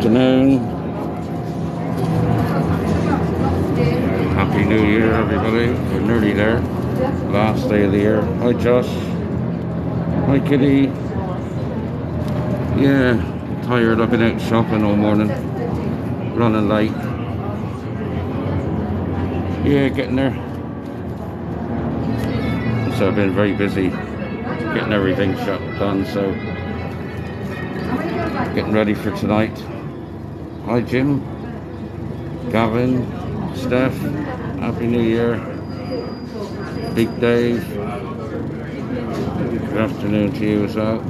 afternoon. Happy New Year, everybody. We're nearly there. Last day of the year. Hi, Josh. Hi, Kitty. Yeah, tired. I've been out shopping all morning. Running late. Yeah, getting there. So I've been very busy getting everything done. So getting ready for tonight. Hi, Jim. Gavin. Steph. Happy New Year. Big Dave. Good afternoon to you as well.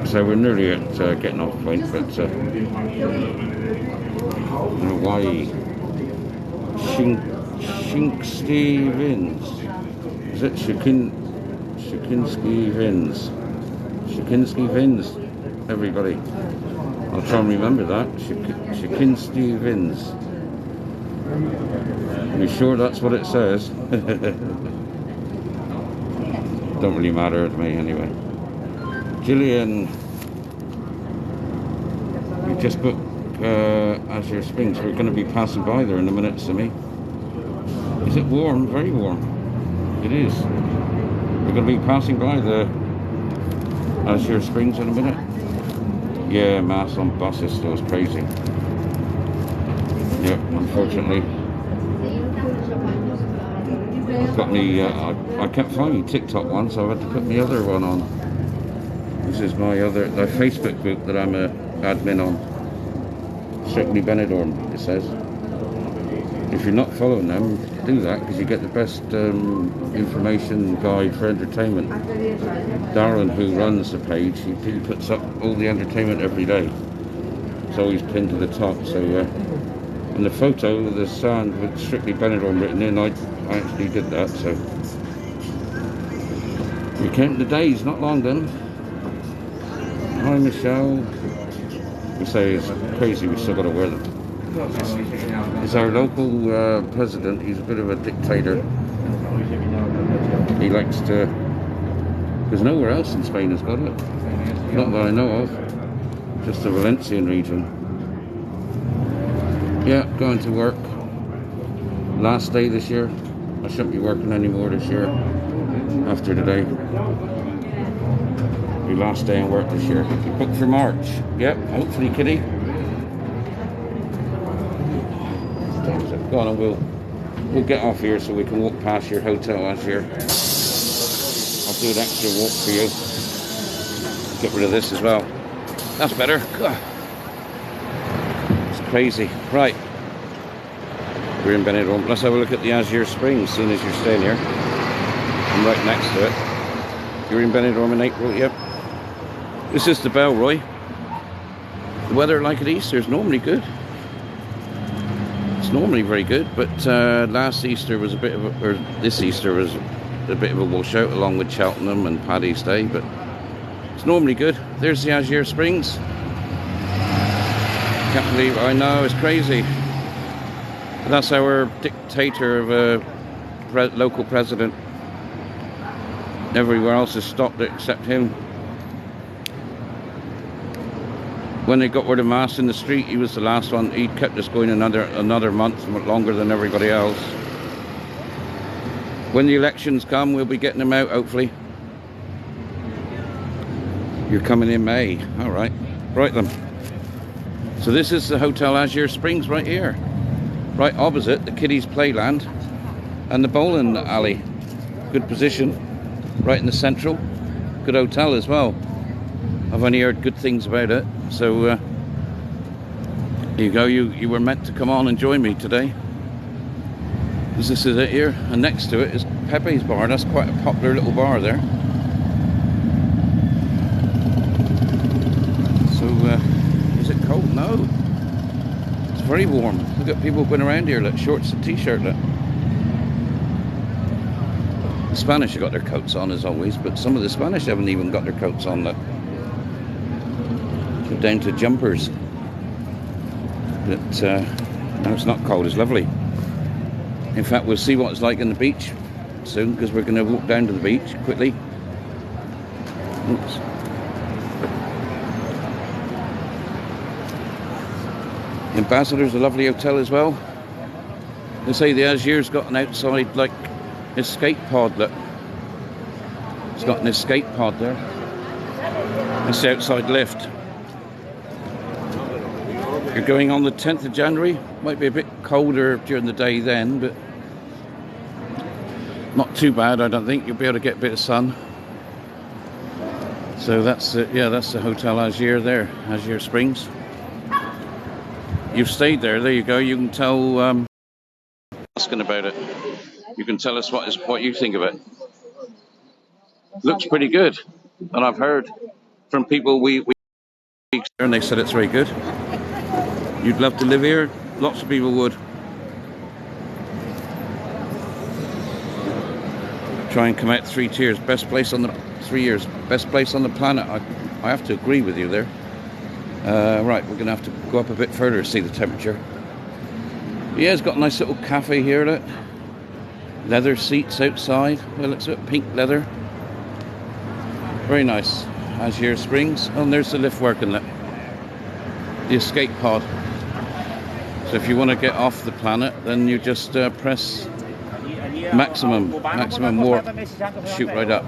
So we're nearly at getting off point, but Hawaii. Shinsky Vins. Is it Shinsky Vins? Shinsky Vins, everybody. I'll try and remember that. Shinsky Vins. Are you sure that's what it says? Don't really matter to me anyway. Gillian, we just booked Agir Springs. We're going to be passing by there in a minute, Simi. Is it warm? Very warm. It is. We're going to be passing by the Agir Springs in a minute. Yeah, mass on buses still is crazy. Yep, unfortunately. I've got me, I kept finding TikTok one, so I had to put my other one on. This is my the Facebook group that I'm a admin on. Strictly Benidorm, it says. If you're not following them, do that, because you get the best information guide for entertainment. Darren, who runs the page, he puts up all the entertainment every day. It's always pinned to the top, so and the photo of the sand with Strictly Benidorm written in, I actually did that, so we're counting the days, not long then. Hi, Michelle. We say it's crazy, we still got to wear them. It's our local president. He's a bit of a dictator. He likes to... There's nowhere else in Spain has got it. Not that I know of. Just the Valencian region. Yeah, going to work. Last day this year. I shouldn't be working anymore this year. After today. My last day in work this year. Booked for March. Yep, hopefully, Kitty. Go on, and we'll get off here so we can walk past your hotel as here. I'll do an extra walk for you. Get rid of this as well. That's better. It's crazy. Right. We're in Benidorm. Let's have a look at the Agir Springs, seeing as you're staying here. I'm right next to it. You're in Benidorm in April, yep. This is the Belroy. The weather, like at Easter, is normally good. It's normally very good, but last Easter was a bit of a, or this Easter was a bit of a washout, along with Cheltenham and Paddy's Day, but it's normally good. There's the Agir Springs. Can't believe it. I know, it's crazy. That's our dictator of a local president. Everywhere else has stopped it except him. When they got rid of masks in the street, he was the last one. He kept us going another month longer than everybody else. When the elections come, we'll be getting them out, hopefully. You're coming in May. All right. Right then. So this is the Hotel Agir Springs right here. Right opposite the Kiddies Playland and the bowling alley. Good position. Right in the central. Good hotel as well. I've only heard good things about it. So here you go. You were meant to come on and join me today. This is it here. And next to it is Pepe's Bar. That's quite a popular little bar there. So is it cold? No. It's very warm. Look at people going around here, like shorts and t-shirt. Look. The Spanish have got their coats on as always, but some of the Spanish haven't even got their coats on. Look. They're down to jumpers. But no, it's not cold. It's lovely. In fact, we'll see what it's like on the beach soon, because we're going to walk down to the beach quickly. Oops. Ambassador's a lovely hotel as well. They say the Agir's got an outside, like, escape pod. Look, it's got an escape pod there. That's the outside lift. You're going on the 10th of January. Might be a bit colder during the day then, but not too bad, I don't think. You'll be able to get a bit of sun. So that's that's the Hotel Agir there, Agir Springs. You've stayed there. There you go. You can tell. Asking about it. You can tell us what you think of it. Looks pretty good, and I've heard from people we and they said it's very good. You'd love to live here. Lots of people would. Try and come out 3 tiers. Best place on the 3 years. Best place on the planet. I have to agree with you there. Right, we're going to have to go up a bit further to see the temperature. Yeah, it's got a nice little cafe here. Look, leather seats outside. Well, looks a bit pink leather. Very nice. Agir Springs. Oh, and there's the lift working. Look, the escape pod. So if you want to get off the planet, then you just press maximum warp, shoot right up.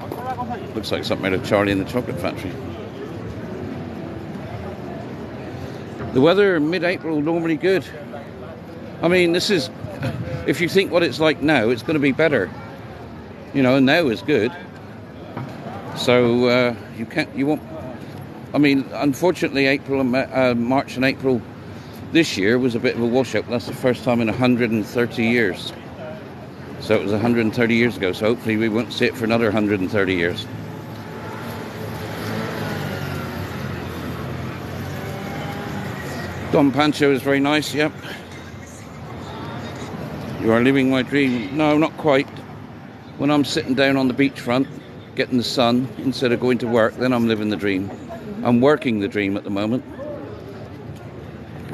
Looks like something out of Charlie and the Chocolate Factory. The weather mid-April normally good. I mean, this is, if you think what it's like now, it's going to be better. You know, now is good. So you won't. I mean, unfortunately, March and April this year was a bit of a washout. That's the first time in 130 years. So it was 130 years ago. So hopefully we won't see it for another 130 years. Don Pancho is very nice. Yep. You are living my dream. No, not quite. When I'm sitting down on the beachfront, getting the sun instead of going to work, then I'm living the dream. I'm working the dream at the moment.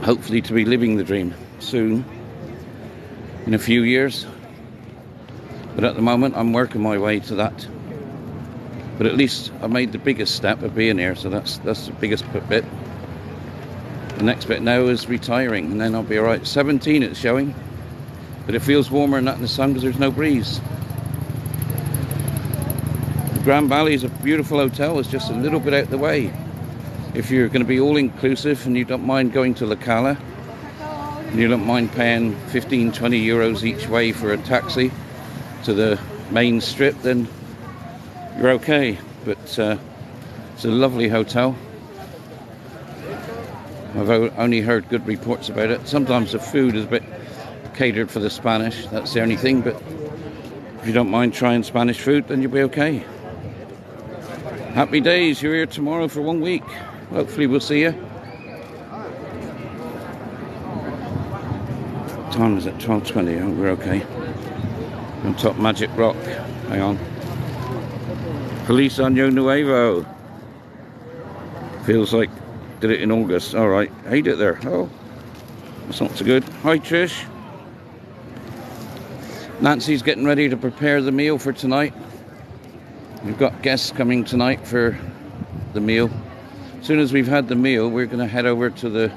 Hopefully to be living the dream soon, in a few years. But at the moment, I'm working my way to that. But at least I made the biggest step of being here, so that's the biggest bit. The next bit now is retiring, and then I'll be all right. 17 it's showing, but it feels warmer than that in the sun because there's no breeze. The Grand Valley is a beautiful hotel. It's just a little bit out the way. If you're going to be all-inclusive and you don't mind going to La Cala, and you don't mind paying 15, 20 euros each way for a taxi to the main strip, then you're okay. But it's a lovely hotel. I've only heard good reports about it. Sometimes the food is a bit catered for the Spanish. That's the only thing. But if you don't mind trying Spanish food, then you'll be okay. Happy days. You're here tomorrow for 1 week. Hopefully we'll see you. What time is it? 12:20. Oh, we're okay. On top Magic Rock. Hang on. Feliz Año Nuevo. Feels like did it in August. All right. Hate it there. Oh, that's not so good. Hi, Trish. Nancy's getting ready to prepare the meal for tonight. We've got guests coming tonight for the meal. As soon as we've had the meal, we're going to head over to the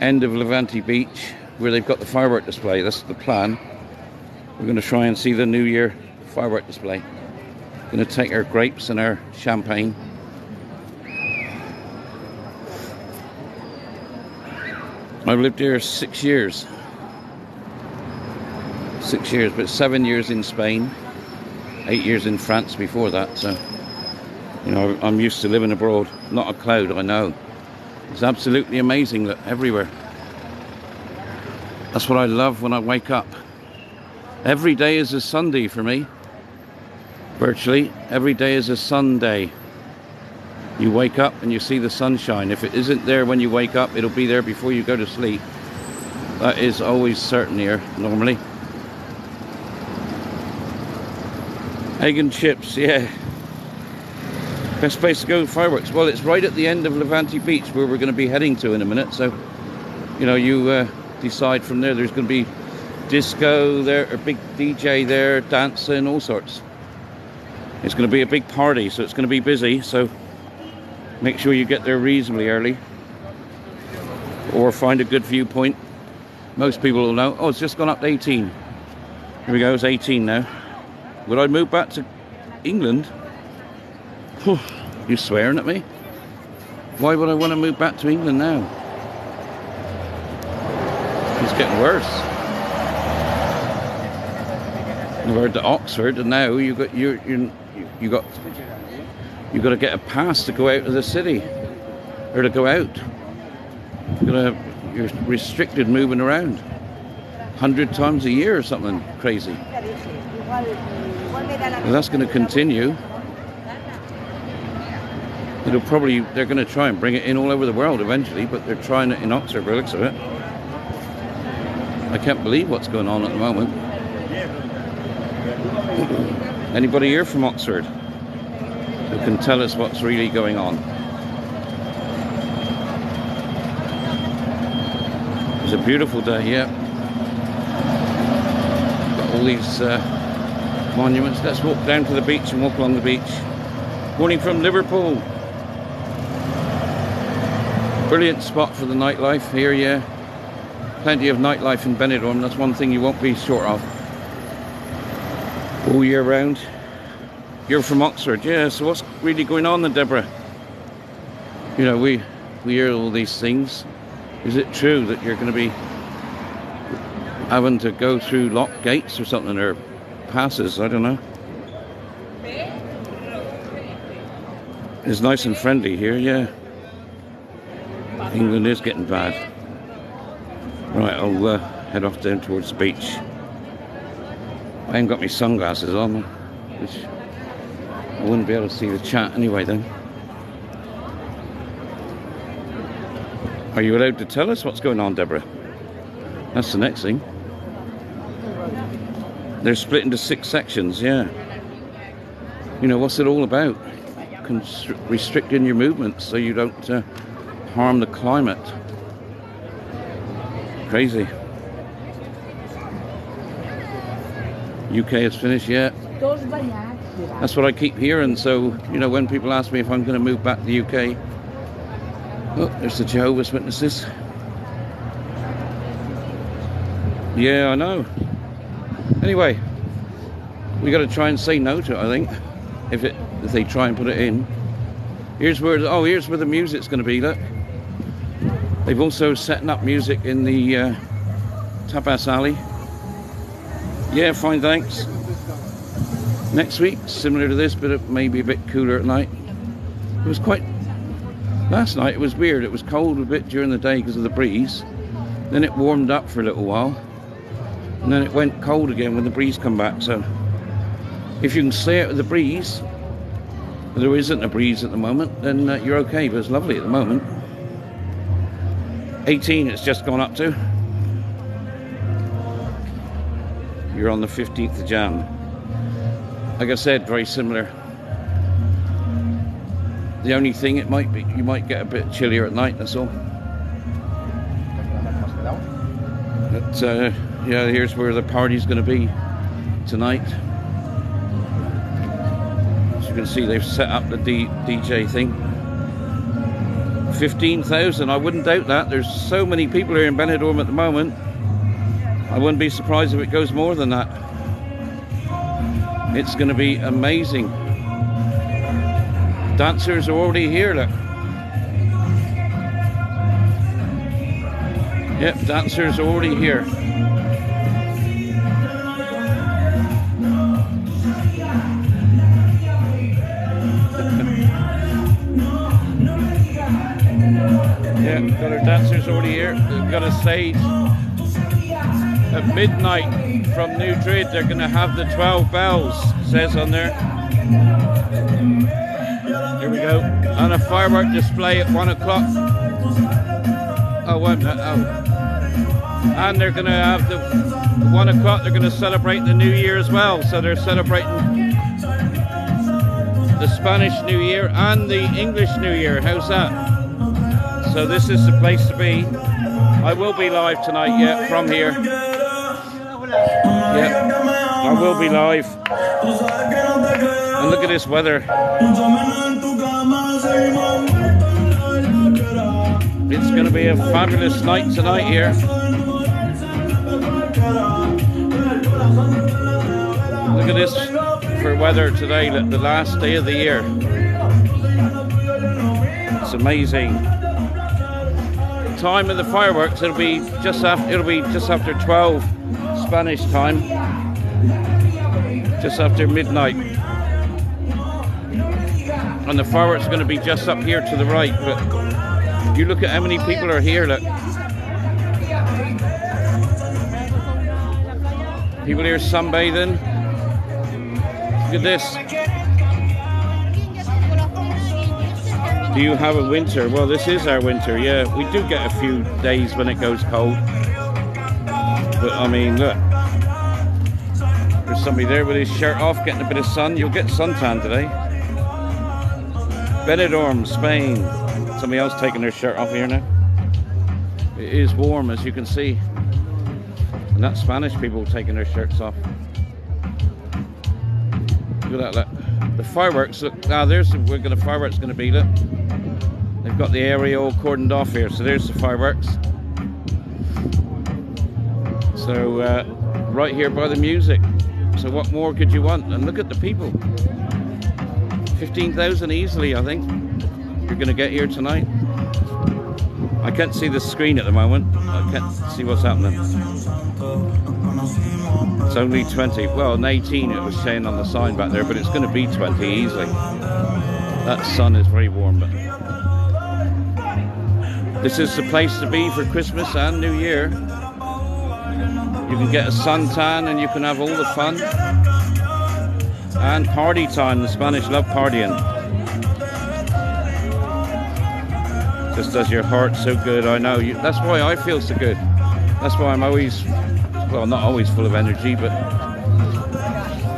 end of Levante Beach where they've got the firework display. That's the plan. We're going to try and see the New Year firework display. Going to take our grapes and our champagne. I've lived here 6 years. 6 years, but 7 years in Spain. 8 years in France before that. So, you know, I'm used to living abroad. Not a cloud, I know. It's absolutely amazing that everywhere. That's what I love when I wake up. Every day is a Sunday for me. Virtually every day is a Sunday. You wake up and you see the sunshine. If it isn't there when you wake up, it'll be there before you go to sleep. That is always certain here, normally. Egg and chips, yeah. Best place to go, fireworks. Well, it's right at the end of Levante Beach where we're going to be heading to in a minute. So, you know, you decide from there. There's going to be disco there, a big DJ there, dancing, all sorts. It's going to be a big party, so it's going to be busy. So make sure you get there reasonably early. or find a good viewpoint. Most people will know. Oh, it's just gone up to 18. Here we go, it's 18 now. Would I move back to England? You swearing at me? Why would I want to move back to England now? It's getting worse. I heard to Oxford, and now you got to get a pass to go out of the city, or to go out. You're restricted moving around 100 times a year or something crazy. Well, that's going to continue. They're going to try and bring it in all over the world eventually, but they're trying it in Oxford by the looks of it. I can't believe what's going on at the moment. Anybody here from Oxford who can tell us what's really going on? It's a beautiful day, yeah. Got all these monuments. Let's walk down to the beach and walk along the beach. Morning from Liverpool. Brilliant spot for the nightlife here, yeah. Plenty of nightlife in Benidorm. That's one thing you won't be short of. All year round. You're from Oxford, yeah. So what's really going on then, Deborah? You know, we hear all these things. Is it true that you're going to be having to go through locked gates or something, or passes? I don't know. It's nice and friendly here, yeah. England is getting bad. Right, I'll head off down towards the beach. I haven't got my sunglasses on, which I wouldn't be able to see the chat anyway then. Are you allowed to tell us what's going on, Deborah? That's the next thing. They're split into 6 sections, yeah. You know, what's it all about? Restricting your movements so you don't harm the climate. Crazy. UK is finished, yeah. That's what I keep hearing. So, you know, when people ask me if I'm going to move back to the UK, oh, there's the Jehovah's Witnesses. Yeah, I know. Anyway, we got to try and say no to it, I think, if they try and put it in. Here's where the music's going to be. Look, they've also setting up music in the tapas alley. Yeah, fine, thanks. Next week, similar to this, but it may be a bit cooler at night. It was quite... Last night it was weird. It was cold a bit during the day because of the breeze. Then it warmed up for a little while. And then it went cold again when the breeze come back. So if you can stay out of the breeze, there isn't a breeze at the moment, then you're okay. But it's lovely at the moment. 18 it's just gone up to. You're on the 15th of Jan. Like I said, very similar. The only thing it might be, you might get a bit chillier at night, that's all. But yeah, here's where the party's going to be tonight. As you can see, they've set up the DJ thing. 15,000, I wouldn't doubt that. There's so many people here in Benidorm at the moment. I wouldn't be surprised if it goes more than that. It's going to be amazing. Dancers are already here, look. Yep, dancers are already here. Yeah, we've got our dancers already here. We've got a stage. At midnight from New Madrid, they're going to have the 12 bells, it says on there. Here we go. And a firework display at 1 o'clock. Oh, what? Oh. And they're going to have the 1 o'clock, they're going to celebrate the New Year as well. So they're celebrating the Spanish New Year and the English New Year. How's that? So this is the place to be. I will be live tonight, yeah, from here. Yeah, I will be live. And look at this weather. It's going to be a fabulous night tonight here. Look at this for weather today, the last day of the year. It's amazing. The time of the fireworks, it'll be just after 12 Spanish time, just after midnight. And the fireworks are going to be just up here to the right, but you look at how many people are here. Look, people here sunbathing. Look at this. Do you have a winter? Well, this is our winter. Yeah, we do get a few days when it goes cold, but I mean, look, there's somebody there with his shirt off getting a bit of sun. You'll get suntan today. Benidorm, Spain. Somebody else taking their shirt off here now. It is warm, as you can see. And that's Spanish people taking their shirts off. Look at that, look. The fireworks, look. Now there's where the fireworks going to be, look. They've got the area all cordoned off here. So there's the fireworks. So right here by the music. So what more could you want? And look at the people. 15,000 easily, I think, you're going to get here tonight. I can't see the screen at the moment. I can't see what's happening. It's only 20. Well, an 18 it was saying on the sign back there, but it's going to be 20 easily. That sun is very warm. But this is the place to be for Christmas and New Year. You can get a suntan and you can have all the fun. And party time. The Spanish love partying. Just does your heart so good. I know. That's why I feel so good. That's why I'm always, well, not always full of energy, but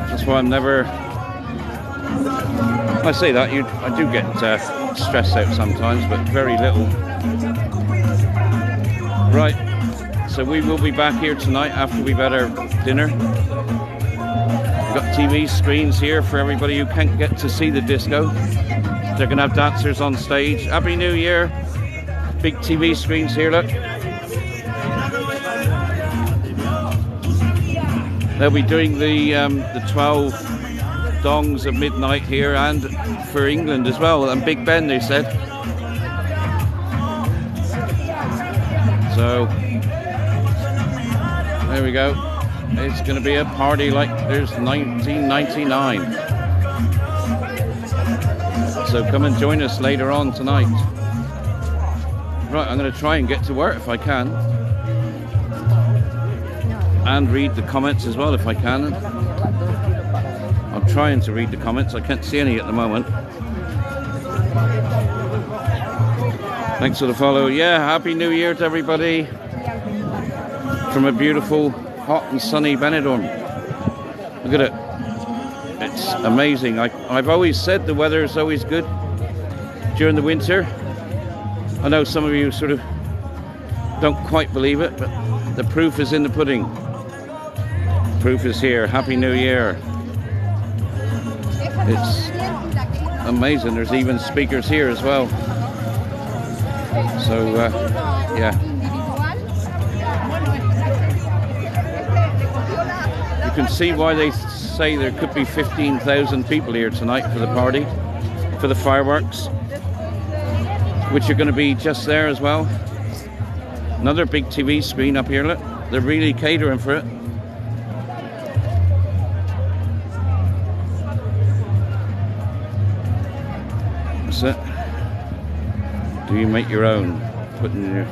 that's why I'm never, I say that, I do get stressed out sometimes, but very little. Right. So we will be back here tonight after we've had our dinner. Got TV screens here for everybody who can't get to see the disco. They're going to have dancers on stage. Happy New Year. Big TV screens here, look. They'll be doing the 12 dongs of midnight here and for England as well. And Big Ben, they said. So, there we go. It's going to be a party like there's 1999. So come and join us later on tonight. Right, I'm going to try and get to work if I can. And read the comments as well if I can. I'm trying to read the comments. I can't see any at the moment. Thanks for the follow. Yeah, Happy New Year to everybody. From a beautiful, hot and sunny Benidorm. Look at it. It's amazing. I've always said the weather is always good during the winter. I know some of you sort of don't quite believe it, but the proof is in the pudding. Proof is here. Happy New Year. It's amazing. There's even speakers here as well. So, yeah. You can see why they say there could be 15,000 people here tonight for the party, for the fireworks, which are going to be just there as well. Another big TV screen up here, look. They're really catering for it. That's it. Do you make your own? Putting your,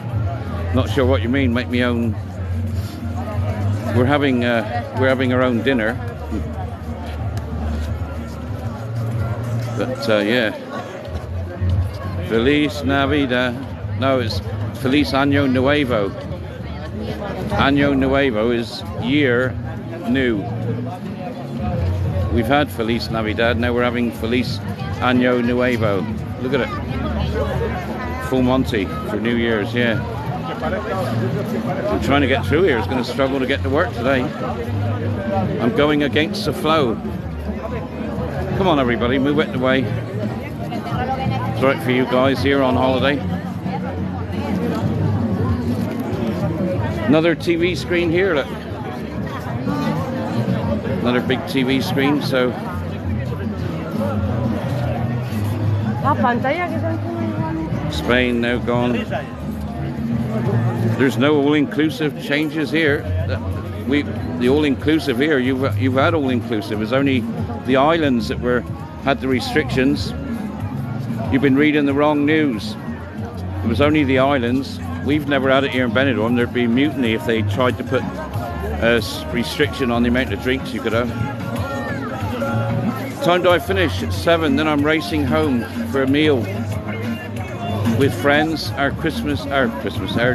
not sure what you mean, make me own. We're having our own dinner. But yeah. Feliz Navidad. No, it's Feliz Año Nuevo. Año Nuevo is year new. We've had Feliz Navidad, now we're having Feliz Año Nuevo. Look at it. Full Monty for New Year's, yeah. I'm trying to get through here. It's going to struggle to get to work today. I'm going against the flow. Come on, everybody, move it away. It's right for you guys here on holiday. Another TV screen here, look. Another big TV screen, so. Spain now gone. There's no all-inclusive changes here. The all-inclusive here, you've had all-inclusive. It's only the islands that had the restrictions. You've been reading the wrong news. It was only the islands. We've never had it here in Benidorm. There'd be mutiny if they tried to put a restriction on the amount of drinks you could have. Time do I finish? At 7. Then I'm racing home for a meal with friends. Our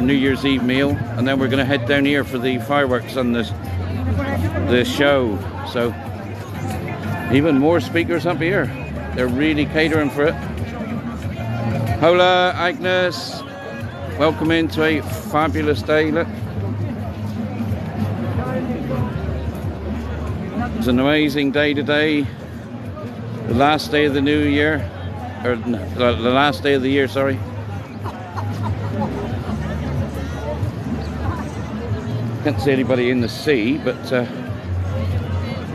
New Year's Eve meal, and then we're going to head down here for the fireworks and the show. So even more speakers up here. They're really catering for it. Hola, Agnes. Welcome into a fabulous day. Look. It's an amazing day today. The last day of the new year. Or the last day of the year, sorry. Can't see anybody in the sea, but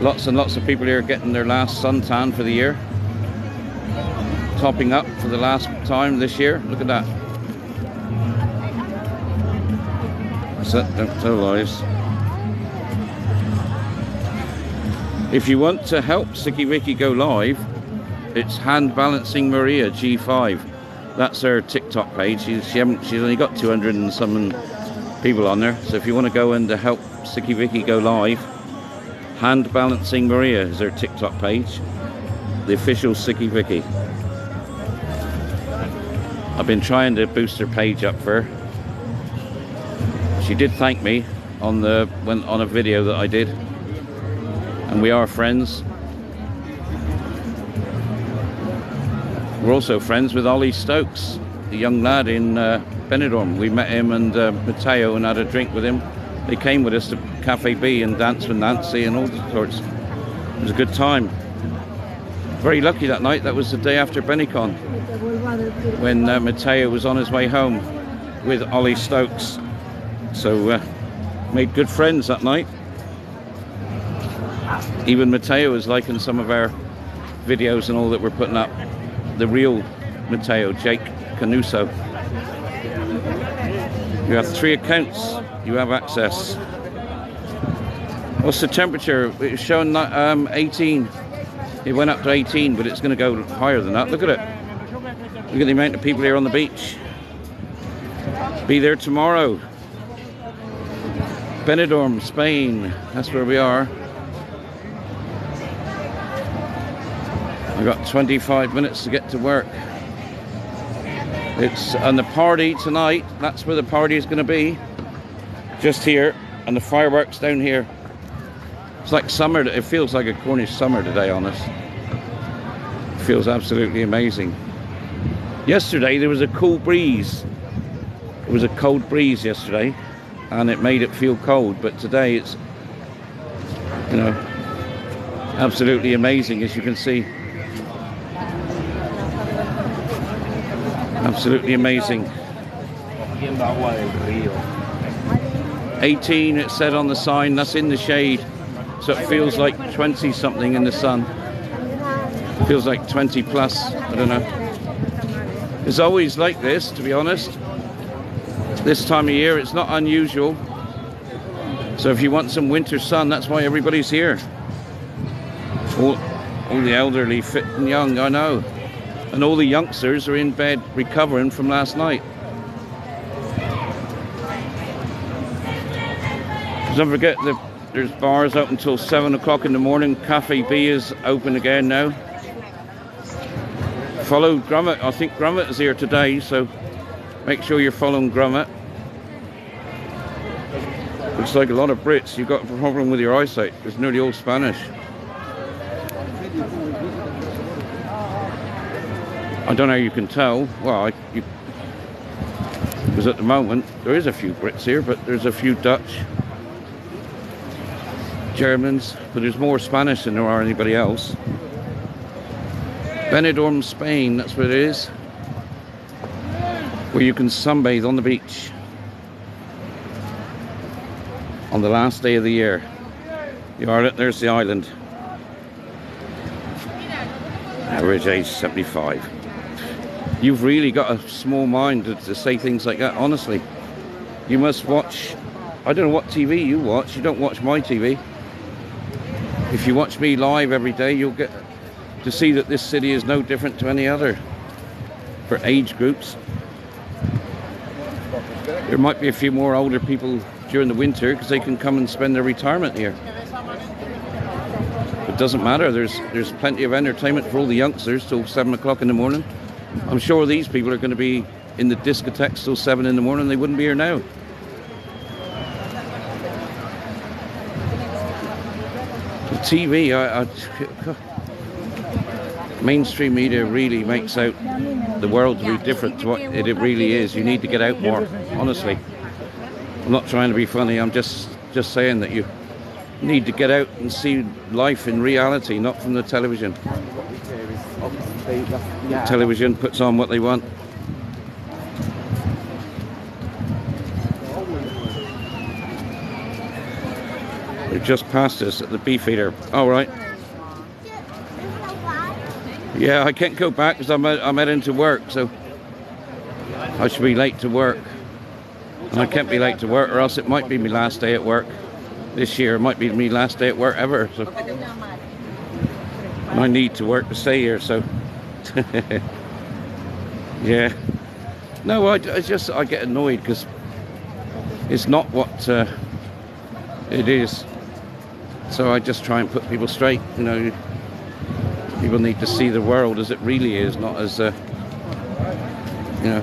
lots and lots of people here getting their last suntan for the year. Topping up for the last time this year. Look at that. Don't tell lies. If you want to help Sticky Vicky go live, it's Hand Balancing Maria G5. That's her TikTok page. She's only got 200 and some people on there. So if you want to go and help Sticky Vicky go live, Hand Balancing Maria is her TikTok page. The official Sticky Vicky. I've been trying to boost her page up for her. She did thank me on a video that I did, and we are friends. We're also friends with Ollie Stokes, the young lad in Benidorm. We met him and Matteo and had a drink with him. They came with us to Cafe B and danced with Nancy and all sorts. It was a good time. Very lucky that night. That was the day after Benicon, when Matteo was on his way home with Ollie Stokes. So made good friends that night. Even Matteo was liking some of our videos and all that we're putting up. The real Matteo, Jake Canuso. You have 3 accounts. You have access. What's the temperature? It's showing 18. It went up to 18, but it's going to go higher than that. Look at it. Look at the amount of people here on the beach. Be there tomorrow. Benidorm, Spain. That's where we are. We've got 25 minutes to get to work. It's on the party tonight. That's where the party is going to be. Just here, and the fireworks down here. It's like summer. It feels like a Cornish summer today on us. It feels absolutely amazing. Yesterday there was a cool breeze. It was a cold breeze yesterday, and it made it feel cold. But today it's, you know, absolutely amazing, as you can see. Absolutely amazing. 18 it said on the sign. That's in the shade, so it feels like 20 something in the sun. It feels like 20 plus. I don't know. It's always like this, to be honest. This time of year, it's not unusual. So if you want some winter sun, that's why everybody's here. All the elderly, fit and young, I know. And all the youngsters are in bed recovering from last night. Don't forget that there's bars open until 7 o'clock in the morning. Cafe B is open again now. Follow Grummet. I think Grummet is here today, so make sure you're following Grummet. Looks like a lot of Brits. You've got a problem with your eyesight. It's nearly all Spanish. I don't know how you can tell. Well, because at the moment there is a few Brits here, but there's a few Dutch, Germans, but there's more Spanish than there are anybody else. Benidorm, Spain, that's what it is, where you can sunbathe on the beach. on the last day of the year. There's the island. Average age 75. You've really got a small mind to say things like that, honestly. You must watch, I don't know what TV you watch. You don't watch my TV. If you watch me live every day, you'll get to see that this city is no different to any other for age groups. There might be a few more older people during the winter because they can come and spend their retirement here. It doesn't matter. There's plenty of entertainment for all the youngsters till 7 o'clock in the morning. I'm sure these people are going to be in the discotheques till 7 in the morning. They wouldn't be here now. The TV, mainstream media really makes out the world to be different to what it really is. You need to get out more, honestly. I'm not trying to be funny. I'm just saying that you need to get out and see life in reality, not from the television. The television puts on what they want. They've just passed us at the Beefeater. All right. Yeah, I can't go back because I'm heading to work, so I should be late to work. And I can't be late to work, or else it might be my last day at work this year. It might be my last day at work ever. So and I need to work to stay here, so yeah. No, I get annoyed because it's not what it is. So I just try and put people straight. You know, people need to see the world as it really is, not as you know.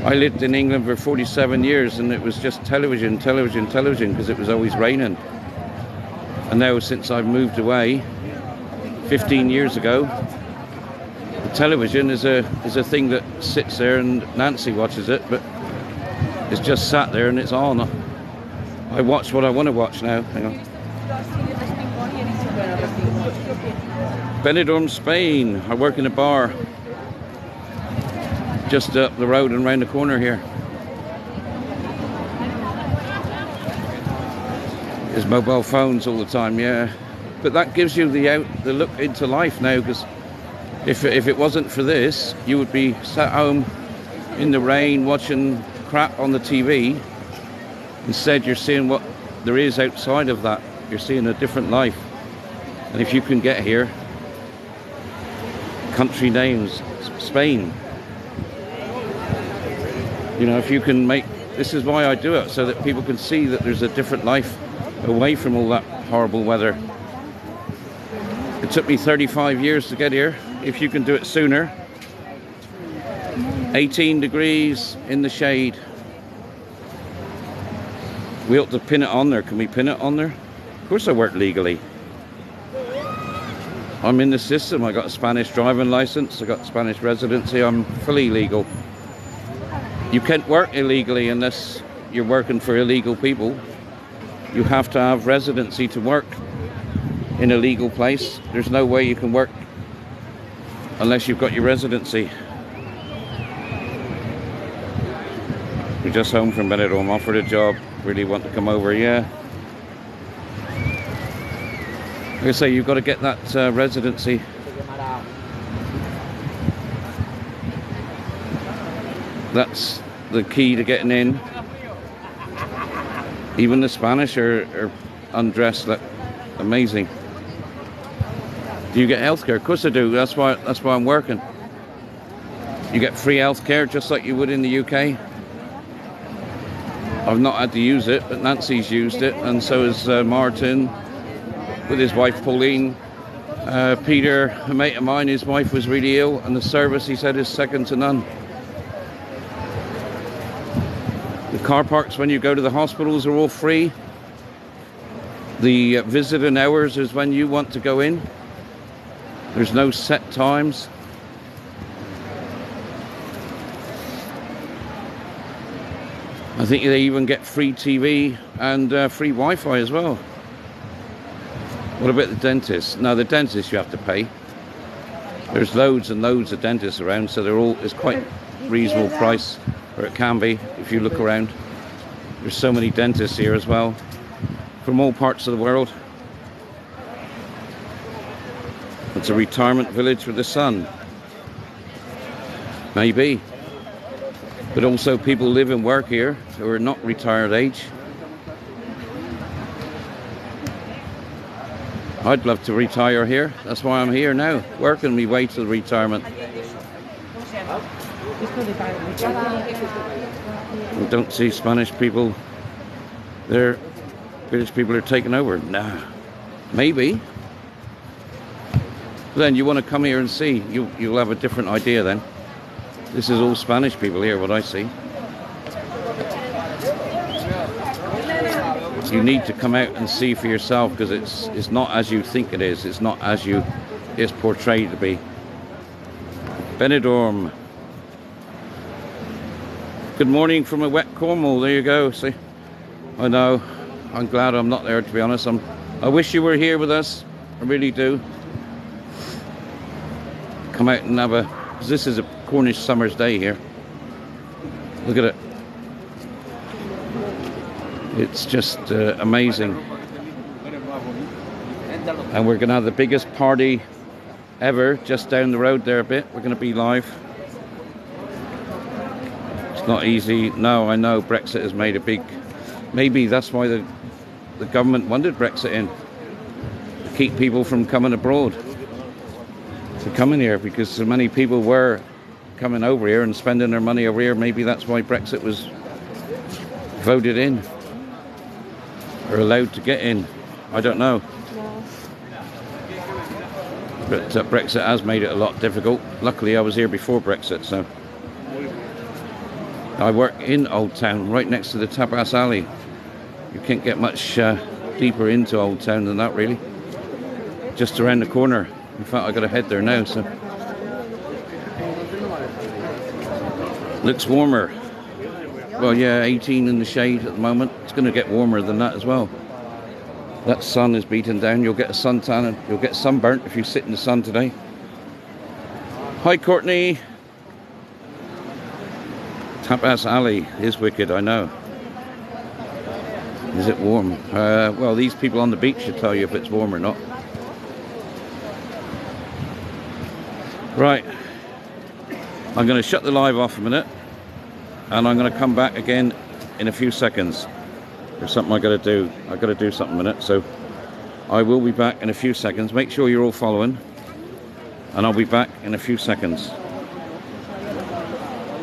I lived in England for 47 years and it was just television because it was always raining. And now since I've moved away 15 years ago, the television is a thing that sits there and Nancy watches it, but it's just sat there and it's on. I watch what I want to watch now. Hang on. Benidorm, Spain. I work in a bar just up the road and round the corner here. There's mobile phones all the time, yeah. But that gives you the look into life now, because if it wasn't for this, you would be sat home in the rain watching crap on the TV. Instead, you're seeing what there is outside of that. You're seeing a different life. And if you can get here, country names, Spain. You know, if you can make, this is why I do it, so that people can see that there's a different life away from all that horrible weather. It took me 35 years to get here. If you can do it sooner. 18 degrees in the shade. We ought to pin it on there. Can we pin it on there? Of course I work legally. I'm in the system. I got a Spanish driving license. I got Spanish residency. I'm fully legal. You can't work illegally unless you're working for illegal people. You have to have residency to work in a legal place. There's no way you can work unless you've got your residency. We're just home from Benidorm. Offered a job. Really want to come over, yeah. Like I say, you've got to get that residency. That's the key to getting in. Even the Spanish are undressed, like amazing. Do you get healthcare? Of course I do. That's why I'm working. You get free healthcare just like you would in the UK. I've not had to use it, but Nancy's used it, and so has Martin with his wife Pauline. Peter, a mate of mine, his wife was really ill, and the service, he said, is second to none. The car parks when you go to the hospitals are all free. The visiting hours is when you want to go in. There's no set times. I think they even get free TV and free Wi-Fi as well. What about the dentist? No, the dentist you have to pay. There's loads and loads of dentists around, so it's quite reasonable price, or it can be if you look around. There's so many dentists here as well. from all parts of the world. It's a retirement village for the sun. Maybe. But also people live and work here who are not retired age. I'd love to retire here. That's why I'm here now, working my way to retirement. We don't see Spanish people. They're British people are taking over. Nah, maybe. Then you want to come here and see. You'll have a different idea then. This is all Spanish people here, what I see. You need to come out and see for yourself, because it's not as you think it is. It's not as it's portrayed to be. Benidorm. Good morning from a wet Cornwall. There you go. See, I know. I'm glad I'm not there, to be honest. I wish you were here with us. I really do. Come out and have a... Because this is a Cornish summer's day here. Look at it. It's just amazing. And we're going to have the biggest party ever just down the road there a bit. We're going to be live. It's not easy. No, I know Brexit has made a big... Maybe that's why the government wanted Brexit in. To keep people from coming abroad. To come in here, because so many people were coming over here and spending their money over here. Maybe that's why Brexit was voted in. Or allowed to get in. I don't know. But Brexit has made it a lot difficult. Luckily I was here before Brexit, so... I work in Old Town, right next to the Tapas Alley. You can't get much deeper into Old Town than that, really. Just around the corner. In fact, I've got to head there now, so... Looks warmer. Well, yeah, 18 in the shade at the moment. It's going to get warmer than that as well. That sun is beaten down. You'll get a suntan and you'll get sunburnt if you sit in the sun today. Hi, Courtney. Tapas Alley is wicked, I know. Is it warm? Well, these people on the beach should tell you if it's warm or not. Right. I'm going to shut the live off a minute. And I'm going to come back again in a few seconds. There's something I've got to do. I've got to do something in a minute. So I will be back in a few seconds. Make sure you're all following. And I'll be back in a few seconds.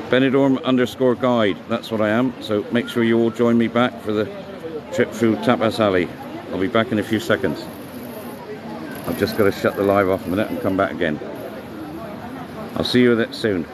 Benidorm_guide. That's what I am. So make sure you all join me back for the trip through Tapas Alley. I'll be back in a few seconds. I've just got to shut the live off a minute and come back again. I'll see you soon.